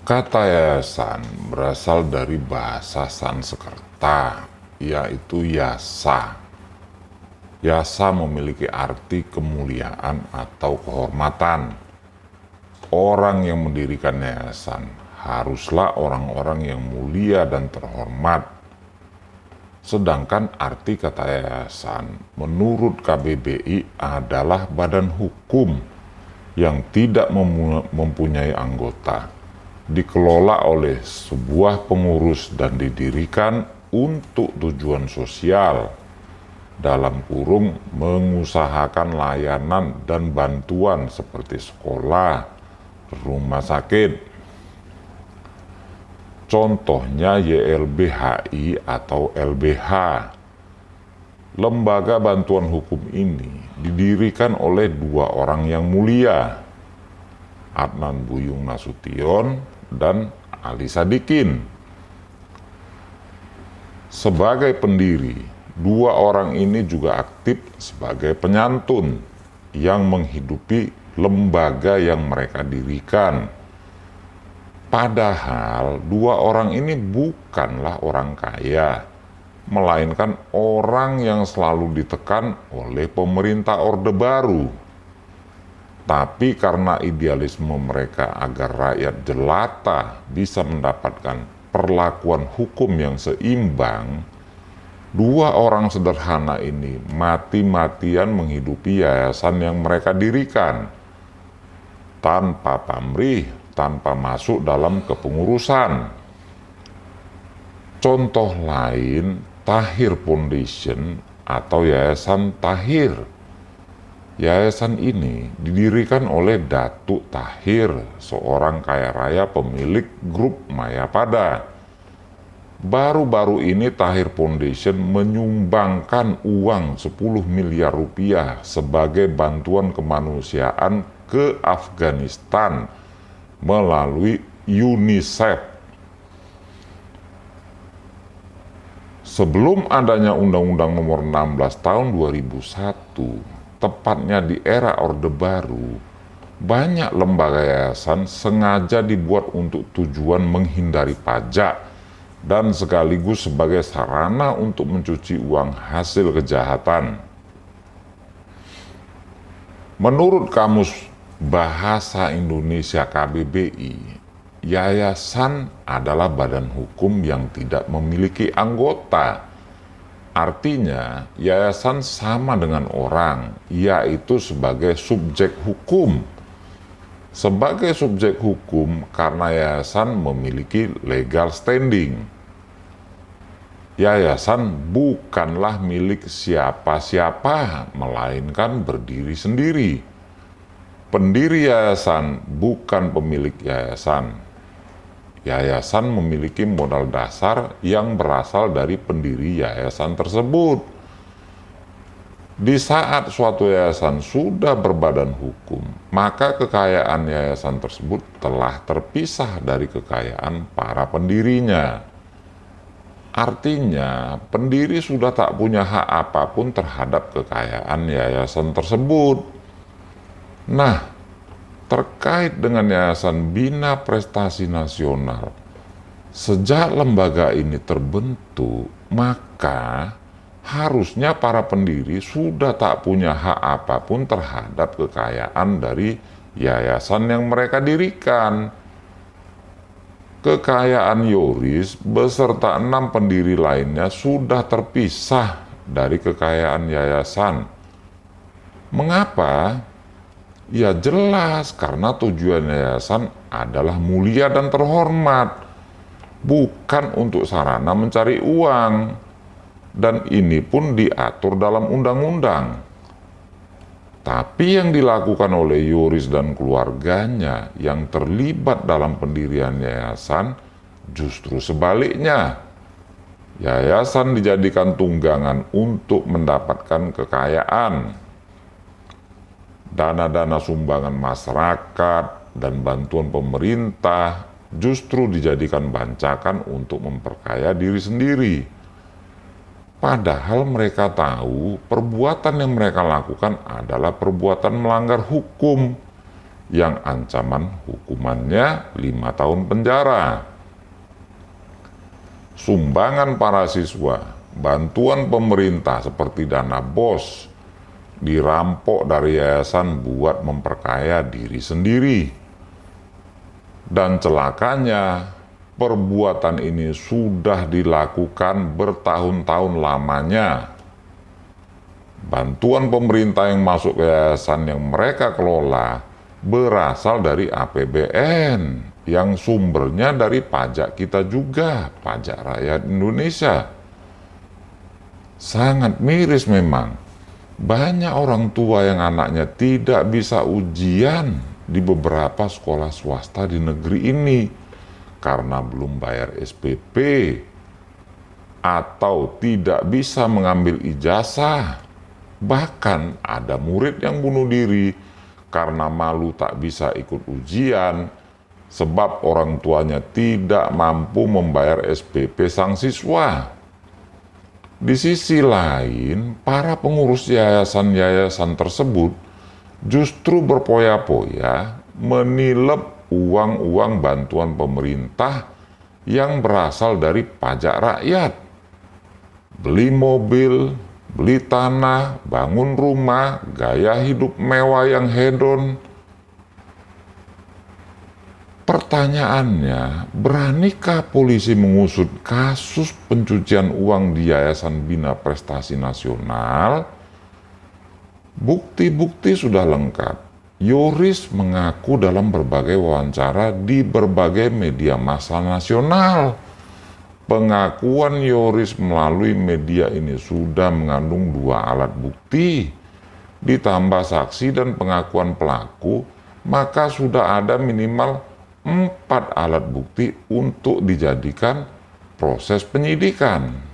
Kata yayasan berasal dari bahasa Sanskerta, yaitu yasa. Yasa memiliki arti kemuliaan atau kehormatan. Orang yang mendirikan yayasan haruslah orang-orang yang mulia dan terhormat. Sedangkan arti kata yayasan menurut KBBI adalah badan hukum yang tidak mempunyai anggota, dikelola oleh sebuah pengurus dan didirikan untuk tujuan sosial, dalam kurung mengusahakan layanan dan bantuan seperti sekolah, rumah sakit. Contohnya YLBHI atau LBH. Lembaga bantuan hukum ini didirikan oleh dua orang yang mulia, Adnan Buyung Nasution dan Ali Sadikin. Sebagai pendiri, dua orang ini juga aktif sebagai penyantun yang menghidupi lembaga yang mereka dirikan. Padahal dua orang ini bukanlah orang kaya, melainkan orang yang selalu ditekan oleh pemerintah Orde Baru. Tapi karena idealisme mereka agar rakyat jelata bisa mendapatkan perlakuan hukum yang seimbang, dua orang sederhana ini mati-matian menghidupi yayasan yang mereka dirikan tanpa pamrih, tanpa masuk dalam kepengurusan. Contoh lain, Tahir Foundation atau Yayasan Tahir. Yayasan ini didirikan oleh Datuk Tahir, seorang kaya raya pemilik grup Mayapada. Baru-baru ini Tahir Foundation menyumbangkan uang 10 miliar rupiah sebagai bantuan kemanusiaan ke Afghanistan melalui UNICEF. Sebelum adanya Undang-Undang Nomor 16 Tahun 2001, tepatnya di era Orde Baru, banyak lembaga yayasan sengaja dibuat untuk tujuan menghindari pajak dan sekaligus sebagai sarana untuk mencuci uang hasil kejahatan. Menurut Kamus Bahasa Indonesia KBBI, yayasan adalah badan hukum yang tidak memiliki anggota. Artinya, yayasan sama dengan orang, yaitu sebagai subjek hukum. Sebagai subjek hukum karena yayasan memiliki legal standing. Yayasan bukanlah milik siapa-siapa, melainkan berdiri sendiri. Pendiri yayasan bukan pemilik yayasan. Yayasan memiliki modal dasar yang berasal dari pendiri yayasan tersebut. Di saat suatu yayasan sudah berbadan hukum, maka kekayaan yayasan tersebut telah terpisah dari kekayaan para pendirinya. Artinya, pendiri sudah tak punya hak apapun terhadap kekayaan yayasan tersebut. Nah, terkait dengan Yayasan Bina Prestasi Nasional, sejak lembaga ini terbentuk, maka harusnya para pendiri sudah tak punya hak apapun terhadap kekayaan dari yayasan yang mereka dirikan. Kekayaan Yoris beserta 6 pendiri lainnya sudah terpisah dari kekayaan yayasan. Mengapa? Ya jelas, karena tujuan yayasan adalah mulia dan terhormat, bukan untuk sarana mencari uang. Dan ini pun diatur dalam undang-undang. Tapi yang dilakukan oleh Yoris dan keluarganya yang terlibat dalam pendirian yayasan justru sebaliknya. Yayasan dijadikan tunggangan untuk mendapatkan kekayaan. Dana-dana sumbangan masyarakat dan bantuan pemerintah justru dijadikan bancakan untuk memperkaya diri sendiri. Padahal mereka tahu perbuatan yang mereka lakukan adalah perbuatan melanggar hukum yang ancaman hukumannya 5 tahun penjara. Sumbangan para siswa, bantuan pemerintah seperti dana BOS, dirampok dari yayasan buat memperkaya diri sendiri. Dan celakanya, perbuatan ini sudah dilakukan bertahun-tahun lamanya. Bantuan pemerintah yang masuk ke yayasan yang mereka kelola berasal dari APBN yang sumbernya dari pajak kita juga, pajak rakyat Indonesia. Sangat miris memang. Banyak orang tua yang anaknya tidak bisa ujian di beberapa sekolah swasta di negeri ini karena belum bayar SPP atau tidak bisa mengambil ijazah. Bahkan ada murid yang bunuh diri karena malu tak bisa ikut ujian sebab orang tuanya tidak mampu membayar SPP sang siswa. Di sisi lain, para pengurus yayasan-yayasan tersebut justru berpoya-poya menilep uang-uang bantuan pemerintah yang berasal dari pajak rakyat. Beli mobil, beli tanah, bangun rumah, gaya hidup mewah yang hedon. Pertanyaannya, beranikah polisi mengusut kasus pencucian uang di Yayasan Bina Prestasi Nasional? Bukti-bukti sudah lengkap. Yoris mengaku dalam berbagai wawancara di berbagai media massa nasional. Pengakuan Yoris melalui media ini sudah mengandung 2 alat bukti. Ditambah saksi dan pengakuan pelaku, maka sudah ada minimal 4 alat bukti untuk dijadikan proses penyidikan.